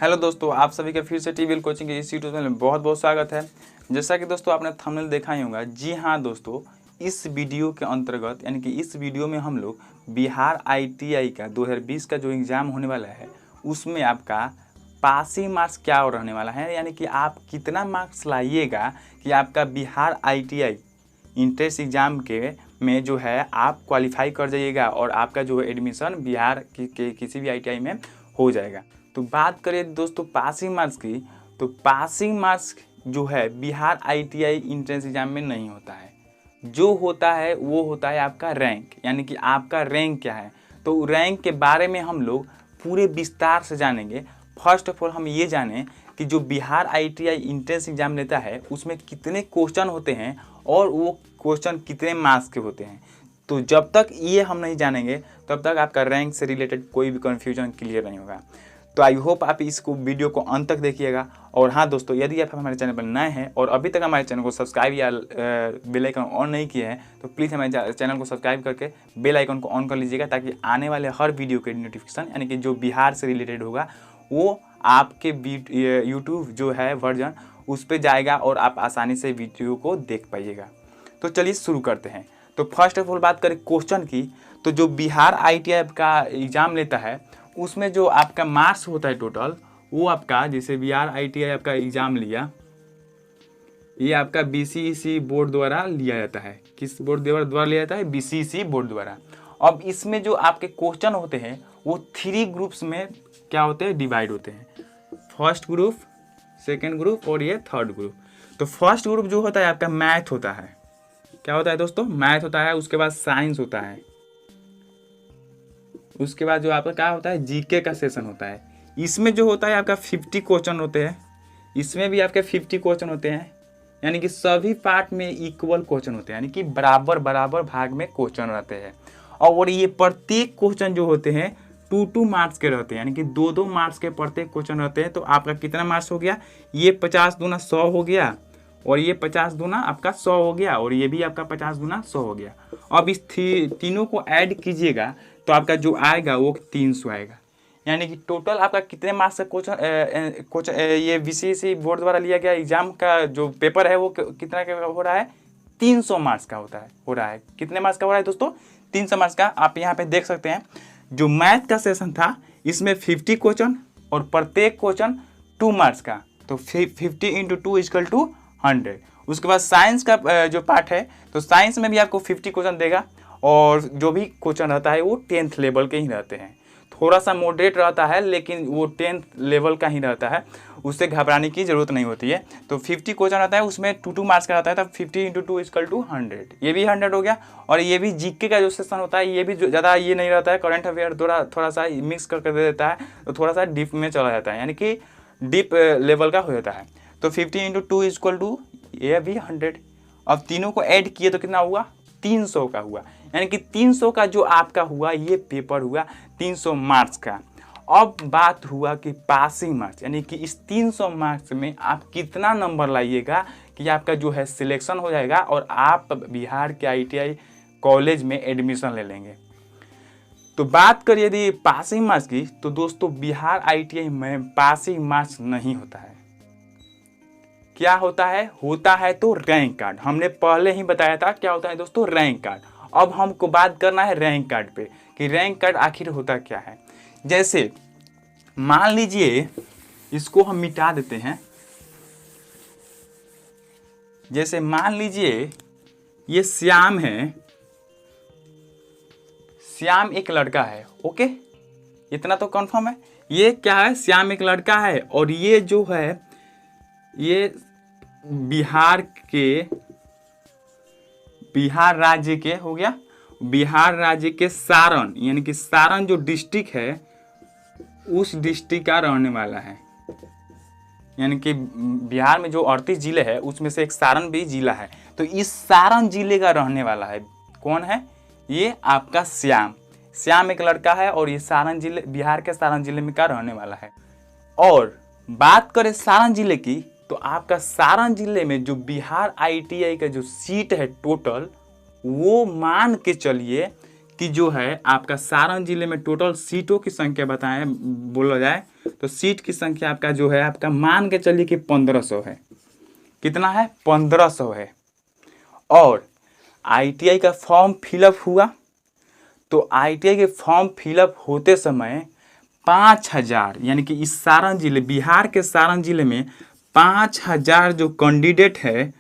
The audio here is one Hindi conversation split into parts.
हेलो दोस्तों, आप सभी का फिर से टीवीएल कोचिंग के इस यूट्यूब चैनल में बहुत बहुत स्वागत है। जैसा कि दोस्तों आपने थंबनेल देखा ही होगा। जी हाँ दोस्तों, इस वीडियो के अंतर्गत यानी कि इस वीडियो में हम लोग बिहार आईटीआई का 2020 का जो एग्ज़ाम होने वाला है उसमें आपका पासिंग मार्क्स क्या रहने वाला है, यानी कि आप कितना मार्क्स लाइएगा कि आपका बिहार आईटीआई इंट्रेंस एग्ज़ाम के में जो है आप क्वालिफाई कर जाइएगा और आपका जो एडमिशन बिहार के किसी भी आईटीआई में हो जाएगा। तो बात करें दोस्तों पासिंग मार्क्स की, तो पासिंग मार्क्स जो है बिहार आईटीआई इंट्रेंस एग्जाम में नहीं होता है। जो होता है वो होता है आपका रैंक, यानी कि आपका रैंक क्या है। तो रैंक के बारे में हम लोग पूरे विस्तार से जानेंगे। फर्स्ट ऑफ ऑल हम ये जानें कि जो बिहार आईटीआई इंट्रेंस एग्जाम लेता है उसमें कितने क्वेश्चन होते हैं और वो क्वेश्चन कितने मार्क्स के होते हैं। तो जब तक ये हम नहीं जानेंगे तब तक आपका रैंक से रिलेटेड कोई भी कन्फ्यूजन क्लियर नहीं होगा। तो आई होप आप इसको वीडियो को अंत तक देखिएगा। और हाँ दोस्तों, यदि आप हमारे चैनल पर नए हैं और अभी तक हमारे चैनल को सब्सक्राइब या बेल आइकन ऑन नहीं किए हैं तो प्लीज़ हमारे चैनल को सब्सक्राइब करके बेल आइकन को ऑन कर लीजिएगा, ताकि आने वाले हर वीडियो के नोटिफिकेशन यानी कि जो बिहार से रिलेटेड होगा वो आपके यूट्यूब जो है वर्जन उस पर जाएगा और आप आसानी से वीडियो को देख पाइएगा। तो चलिए शुरू करते हैं। तो फर्स्ट ऑफ ऑल बात करें क्वेश्चन की, तो जो बिहार आईटीआई का एग्ज़ाम लेता है उसमें जो आपका मार्क्स होता है टोटल, वो आपका जैसे बिहार आईटीआई आपका एग्ज़ाम लिया, ये आपका बीसीईसी बोर्ड द्वारा लिया जाता है। किस बोर्ड द्वारा लिया जाता है? बीसीईसी बोर्ड द्वारा। अब इसमें जो आपके क्वेश्चन होते हैं वो 3 ग्रुप्स में क्या होते हैं? डिवाइड होते हैं। फर्स्ट ग्रुप, सेकेंड ग्रुप और ये थर्ड ग्रुप। तो फर्स्ट ग्रुप जो होता है आपका मैथ होता है। क्या होता है दोस्तों? मैथ होता है। उसके बाद साइंस होता है। उसके बाद जो आपका क्या होता है? जीके का सेशन होता है। इसमें जो होता है आपका 50 क्वेश्चन होते हैं। इसमें भी आपके 50 क्वेश्चन होते हैं, यानी कि सभी पार्ट में इक्वल क्वेश्चन होते हैं, यानी कि बराबर बराबर भाग में क्वेश्चन रहते हैं। और ये प्रत्येक क्वेश्चन जो होते हैं 2-2 मार्क्स के रहते हैं, यानी कि 2-2 मार्क्स के प्रत्येक क्वेश्चन रहते हैं। तो आपका कितना मार्क्स हो गया? ये 50 दूना 100 हो गया, और ये 50 दूना आपका 100 हो गया, और ये भी आपका 50 दूना 100 हो गया। अब इस तीनों को ऐड कीजिएगा तो आपका जो आएगा वो 300 आएगा। यानी कि टोटल आपका कितने मार्क्स का क्वेश्चन ये बीसीईसी बोर्ड द्वारा लिया गया एग्जाम का जो पेपर है वो कितना का हो रहा है? 300 मार्क्स का हो रहा है। कितने मार्क्स का हो रहा है दोस्तों? 300 मार्क्स का। आप यहाँ पे देख सकते हैं जो मैथ का सेशन था इसमें 50 क्वेश्चन और प्रत्येक क्वेश्चन 2 मार्क्स का, तो 50 × 2 = 100। उसके बाद साइंस का जो पार्ट है, तो साइंस में भी आपको 50 क्वेश्चन देगा, और जो भी क्वेश्चन रहता है वो 10th लेवल के ही रहते हैं। थोड़ा सा मॉडरेट रहता है लेकिन वो 10th लेवल का ही रहता है, उससे घबराने की ज़रूरत नहीं होती है। तो 50 क्वेश्चन रहता है, उसमें 2-2 मार्क्स का रहता है, तब 50 × 2 = 100। ये भी 100 हो गया। और ये भी जीके का जो सेशन होता है ये भी ज़्यादा ये नहीं रहता है, करंट अफेयर थोड़ा सा मिक्स करके दे देता है, तो थोड़ा सा डीप में चला जाता है, यानी कि डीप लेवल का हो जाता है। तो 50 × 2 = ये भी 100। अब तीनों को ऐड किए तो कितना हुआ? 300 का हुआ। यानी कि 300 का जो आपका हुआ ये पेपर हुआ 300 मार्क्स का। अब बात हुआ कि पासिंग मार्क्स, यानी कि इस 300 मार्क्स में आप कितना नंबर लाइएगा कि आपका जो है सिलेक्शन हो जाएगा और आप बिहार के आईटीआई कॉलेज में एडमिशन ले लेंगे। तो बात करिए यदि पासिंग मार्क्स की, तो दोस्तों बिहार आईटीआई में पासिंग मार्क्स नहीं होता है। क्या होता है? होता है तो रैंक कार्ड। हमने पहले ही बताया था क्या होता है दोस्तों? Rank card. अब हमको बात करना है रैंक कार्ड पे कि रैंक कार्ड आखिर होता क्या है। जैसे मान लीजिए, इसको हम मिटा देते हैं। जैसे मान लीजिए ये श्याम है, श्याम एक लड़का है। ओके, इतना तो कंफर्म है। ये क्या है? श्याम एक लड़का है, और ये जो है ये बिहार राज्य के हो गया, बिहार राज्य के सारण, यानी कि सारण जो डिस्ट्रिक्ट है उस डिस्ट्रिक्ट का रहने वाला है। यानी कि बिहार में जो 38 जिले हैं उसमें से एक सारण भी जिला है, तो इस सारण जिले का रहने वाला है। कौन है? ये आपका श्याम एक लड़का है, और ये सारण जिले, बिहार के सारण जिले में का रहने वाला है। और बात करें सारण जिले की, तो आपका सारण जिले में जो बिहार आईटीआई का जो सीट है टोटल, वो मान के चलिए कि जो है आपका सारण जिले में टोटल सीटों की संख्या बताएं बोला जाए तो सीट की संख्या आपका जो है आपका मान के चलिए कि 1500 है। कितना है? 1500 है। और आईटीआई का फॉर्म फिलअप हुआ तो आईटीआई के फॉर्म फिलअप होते समय 5000 यानी कि इस सारण जिले बिहार के सारण जिले में 5000 जो कैंडिडेट है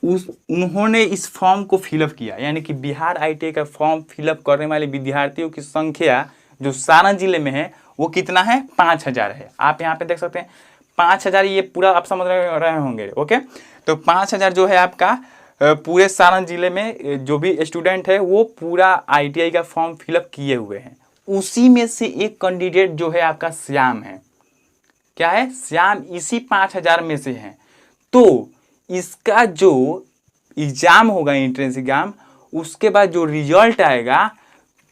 उन्होंने इस फॉर्म को फिलअप किया। यानी कि बिहार आईटीआई का फॉर्म फिलअप करने वाले विद्यार्थियों की संख्या जो सारण जिले में है वो कितना है? 5000 है। आप यहाँ पे देख सकते हैं 5000, ये पूरा आप समझ रहे होंगे। ओके, तो 5000 जो है आपका पूरे सारण जिले में जो भी स्टूडेंट है वो पूरा आईटीआई का फॉर्म फिलअप किए हुए हैं। उसी में से एक कैंडिडेट जो है आपका श्याम है। क्या है? श्याम इसी 5000 में से है। तो इसका जो एग्जाम होगा एंट्रेंस एग्जाम, उसके बाद जो रिजल्ट आएगा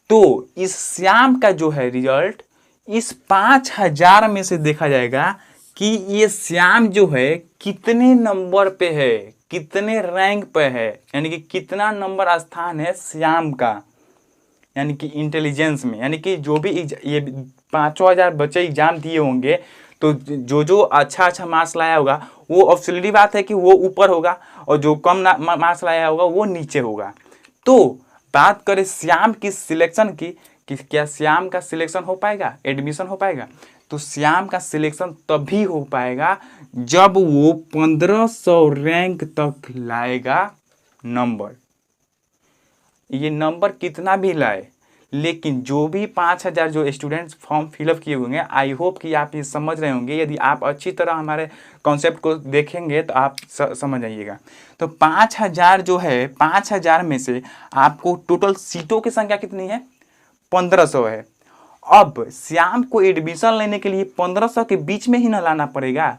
तो इस श्याम का जो है रिजल्ट इस 5000 में से देखा जाएगा कि ये श्याम जो है कितने नंबर पे है, कितने रैंक पे है, यानी कि कितना नंबर स्थान है श्याम का, यानी कि इंटेलिजेंस में। यानी कि जो भी ये 5000 बच्चे एग्जाम दिए होंगे तो जो अच्छा मार्क्स लाया होगा वो ऑब्वियसली बात है कि वो ऊपर होगा और जो कम मार्क्स लाया होगा वो नीचे होगा। तो बात करें श्याम की सिलेक्शन की कि क्या श्याम का सिलेक्शन हो पाएगा, एडमिशन हो पाएगा? तो श्याम का सिलेक्शन तभी हो पाएगा जब वो 1500 रैंक तक लाएगा नंबर। ये नंबर कितना भी लाए, लेकिन जो भी 5000 जो स्टूडेंट्स फॉर्म फिलअप किए होंगे, आई होप कि आप ये समझ रहे होंगे। यदि आप अच्छी तरह हमारे कॉन्सेप्ट को देखेंगे तो आप समझ आइएगा। तो 5000 जो है, 5000 में से आपको टोटल सीटों की संख्या कितनी है? 1500 है। अब श्याम को एडमिशन लेने के लिए 1500 के बीच में ही ना लाना पड़ेगा,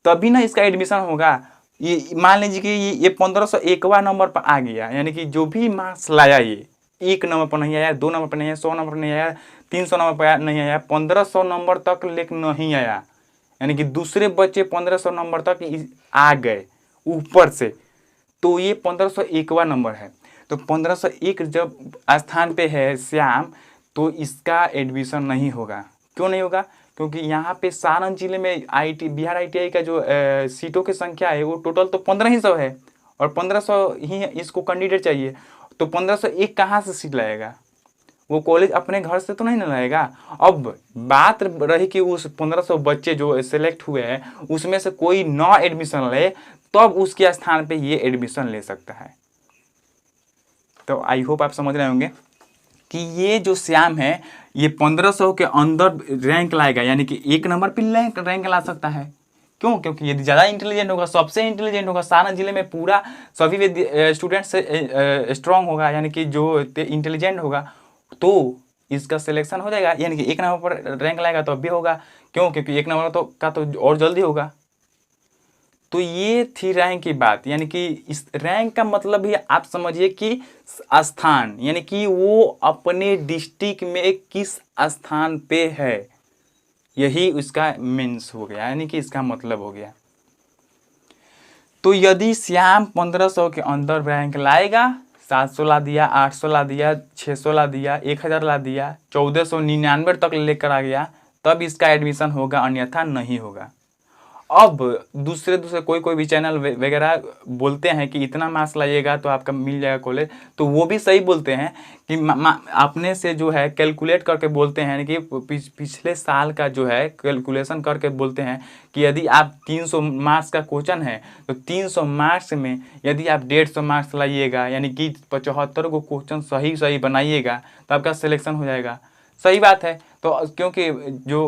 तभी ना इसका एडमिशन होगा। ये मान लीजिए कि ये 1501वां नंबर पर आ गया, यानी कि जो भी मार्क्स लाया, ये 1 नंबर पर नहीं आया, 2 नंबर पर नहीं आया, 100 नंबर पर नहीं आया, 300 नंबर पर नहीं आया, 1500 नंबर तक लेकिन नहीं आया, यानी कि दूसरे बच्चे 1500 नंबर तक आ गए ऊपर से, तो ये 1501वां नंबर है। तो 1501 जब स्थान पे है श्याम, तो इसका एडमिशन नहीं होगा। क्यों नहीं होगा? क्योंकि यहाँ पे सारण जिले में बिहार आईटीआई का जो सीटों की संख्या है वो टोटल तो 1500 है और 1500 ही इसको कैंडिडेट चाहिए। तो 1501 कहाँ से सीट लाएगा? वो कॉलेज अपने घर से तो नहीं ना लाएगा। अब बात रही कि उस 1500 बच्चे जो सिलेक्ट हुए हैं उसमें से कोई नौ एडमिशन ले, तब उसके स्थान पे ये एडमिशन ले सकता है। तो आई होप आप समझ रहे होंगे कि ये जो श्याम है ये 1500 के अंदर रैंक लाएगा, यानी कि 1 नंबर पर रैंक ला सकता है। क्यों? क्योंकि यदि ज़्यादा इंटेलिजेंट होगा, सबसे इंटेलिजेंट होगा, सारण जिले में पूरा सभी स्टूडेंट्स से स्ट्रॉन्ग होगा, यानी कि जो इंटेलिजेंट होगा, तो इसका सिलेक्शन हो जाएगा, यानी कि 1 नंबर पर रैंक लाएगा तो अब भी होगा। क्यों? क्योंकि 1 नंबर का तो और जल्दी होगा। तो ये थी रैंक की बात, यानी कि इस रैंक का मतलब भी आप समझिए कि स्थान, यानी कि वो अपने डिस्ट्रिक्ट में किस स्थान पे है, यही उसका मीन्स हो गया, यानी कि इसका मतलब हो गया। तो यदि श्याम 1500 के अंदर रैंक लाएगा, 700 ला दिया, 800 ला दिया, 600 ला दिया, 1000 ला दिया, 1499 तक लेकर आ गया, तब इसका एडमिशन होगा, अन्यथा नहीं होगा। अब दूसरे कोई भी चैनल वगैरह बोलते हैं कि इतना मार्क्स लाइएगा तो आपका मिल जाएगा कॉलेज, तो वो भी सही बोलते हैं कि अपने से जो है कैलकुलेट करके बोलते हैं कि पिछले साल का जो है कैलकुलेशन करके बोलते हैं कि यदि आप 300 मार्क्स का क्वेश्चन है तो 300 मार्क्स में यदि आप 150 मार्क्स लाइएगा, यानी कि 75 को क्वेश्चन सही बनाइएगा तो आपका सिलेक्शन हो जाएगा। सही बात है। तो क्योंकि जो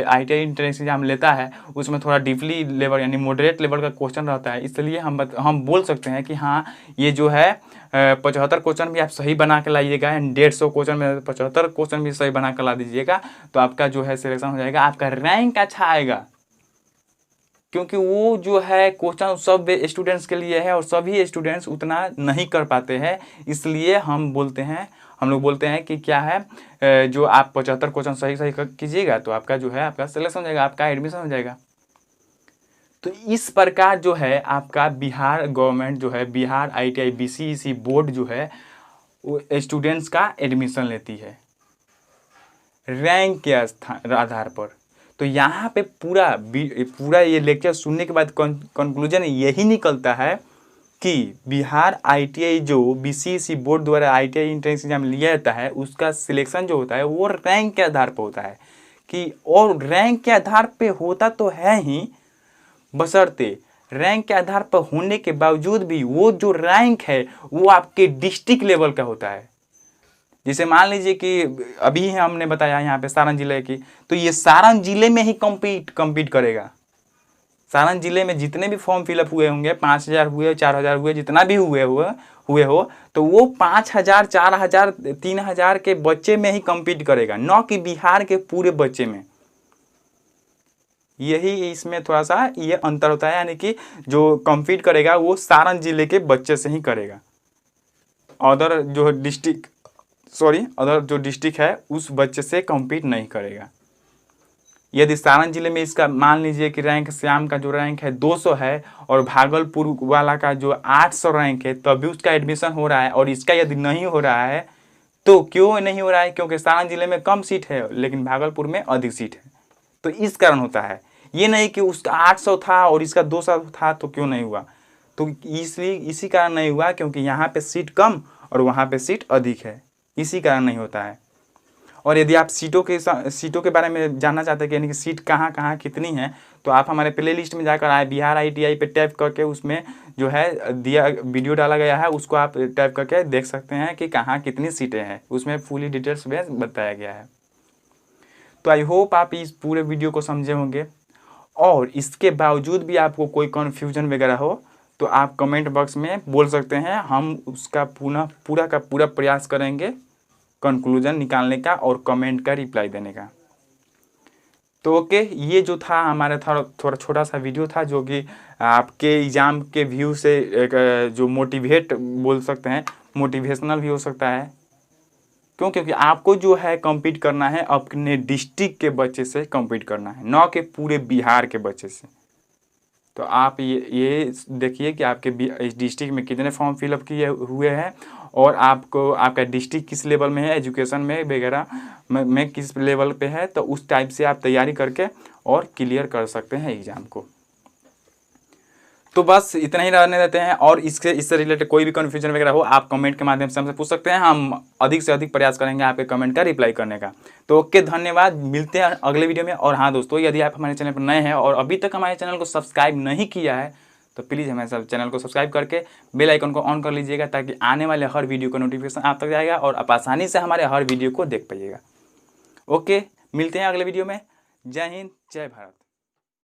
आईटीआई एंट्रेंस एग्जाम लेता है उसमें थोड़ा डीपली लेवल यानी मॉडरेट लेवल का क्वेश्चन रहता है, इसलिए हम बोल सकते हैं कि हाँ ये जो है 75 क्वेश्चन भी आप सही बना के लाइएगा, 150 क्वेश्चन में 75 क्वेश्चन भी सही बना कर ला दीजिएगा तो आपका जो है सिलेक्शन हो जाएगा, आपका रैंक अच्छा आएगा। क्योंकि वो जो है क्वेश्चन सब स्टूडेंट्स के लिए है और सभी स्टूडेंट्स उतना नहीं कर पाते हैं, इसलिए हम लोग बोलते हैं कि क्या है जो आप 75 क्वेश्चन सही कीजिएगा तो आपका जो है आपका सिलेक्शन हो जाएगा, आपका एडमिशन हो जाएगा। तो इस प्रकार जो है आपका बिहार गवर्नमेंट जो है बिहार ITI BCEC बोर्ड जो है वो स्टूडेंट्स का एडमिशन लेती है रैंक के आधार पर। तो यहाँ पे पूरा ये लेक्चर सुनने के बाद कंक्लूजन यही निकलता है कि बिहार ITI जो BCEC बोर्ड द्वारा ITI एंट्रेंस एग्जाम लिया जाता है उसका सिलेक्शन जो होता है वो रैंक के आधार पर होता है कि, और रैंक के आधार पे होता तो है ही, बशर्ते रैंक के आधार पर होने के बावजूद भी वो जो रैंक है वो आपके डिस्ट्रिक्ट लेवल का होता है। जैसे मान लीजिए कि अभी हमने बताया यहाँ पे सारण जिले की, तो ये सारण जिले में ही कम्पीट करेगा। सारण जिले में जितने भी फॉर्म फिलअप हुए होंगे, 5000 हुए, 4000 हुए, जितना भी हुए हो, तो वो 5000, 4000, 3000 के बच्चे में ही कम्पीट करेगा, न कि बिहार के पूरे बच्चे में। यही इसमें थोड़ा सा ये अंतर होता है, यानी कि जो कम्पीट करेगा वो सारण जिले के बच्चे से ही करेगा। अदर जो डिस्ट्रिक्ट है उस बच्चे से कम्पीट नहीं करेगा। यदि सारण जिले में इसका मान लीजिए कि रैंक श्याम का जो रैंक है 200 है और भागलपुर वाला का जो 800 रैंक है, तभी उसका एडमिशन हो रहा है, और इसका यदि नहीं हो रहा है तो क्यों नहीं हो रहा है? क्योंकि सारण जिले में कम सीट है लेकिन भागलपुर में अधिक सीट है, तो इस कारण होता है। ये नहीं कि उसका 800 था और इसका 200 था तो क्यों नहीं हुआ, तो इसलिए इसी कारण नहीं हुआ क्योंकि यहाँ पे सीट कम और वहाँ पे सीट अधिक है, इसी कारण नहीं होता है। और यदि आप सीटों के बारे में जानना चाहते हैं कि यानी कि सीट कहाँ कहाँ कितनी है, तो आप हमारे प्ले लिस्ट में जाकर आए, बिहार ITI पे टैप करके उसमें जो है दिया वीडियो डाला गया है, उसको आप टैप करके देख सकते हैं कि कहाँ कितनी सीटें हैं, उसमें फुली डिटेल्स में बताया गया है। तो आई होप आप इस पूरे वीडियो को समझे होंगे, और इसके बावजूद भी आपको कोई कन्फ्यूजन वगैरह हो तो आप कमेंट बॉक्स में बोल सकते हैं, हम उसका पूरा का पूरा प्रयास करेंगे कंक्लूजन निकालने का और कमेंट का रिप्लाई देने का। तो ओके, ये जो था हमारा थोड़ा छोटा सा वीडियो था जो कि आपके एग्ज़ाम के व्यू से एक जो मोटिवेट बोल सकते हैं, मोटिवेशनल भी हो सकता है। क्यों? क्योंकि आपको जो है कम्पीट करना है अपने डिस्ट्रिक्ट के बच्चे से कम्पीट करना है, न कि पूरे बिहार के बच्चे से। तो आप ये देखिए कि आपके इस डिस्ट्रिक्ट में कितने फॉर्म फिलअप किए हुए हैं और आपका डिस्ट्रिक्ट किस लेवल में है, एजुकेशन में वगैरह में किस लेवल पे है, तो उस टाइप से आप तैयारी करके और क्लियर कर सकते हैं एग्ज़ाम को। तो बस इतना ही रहने देते हैं, और इससे रिलेटेड कोई भी कन्फ्यूजन वगैरह हो आप कमेंट के माध्यम से हमसे पूछ सकते हैं, हम अधिक से अधिक प्रयास करेंगे आपके कमेंट का रिप्लाई करने का। तो ओके, धन्यवाद, मिलते हैं अगले वीडियो में। और हाँ दोस्तों, यदि आप हमारे चैनल पर नए हैं और अभी तक हमारे चैनल को सब्सक्राइब नहीं किया है तो प्लीज़ हमारे चैनल को सब्सक्राइब करके बेल आइकन को ऑन कर लीजिएगा, ताकि आने वाले हर वीडियो का नोटिफिकेशन आप तक जाएगा और आप आसानी से हमारे हर वीडियो को देख पाइएगा। ओके, मिलते हैं अगले वीडियो में। जय हिंद, जय भारत।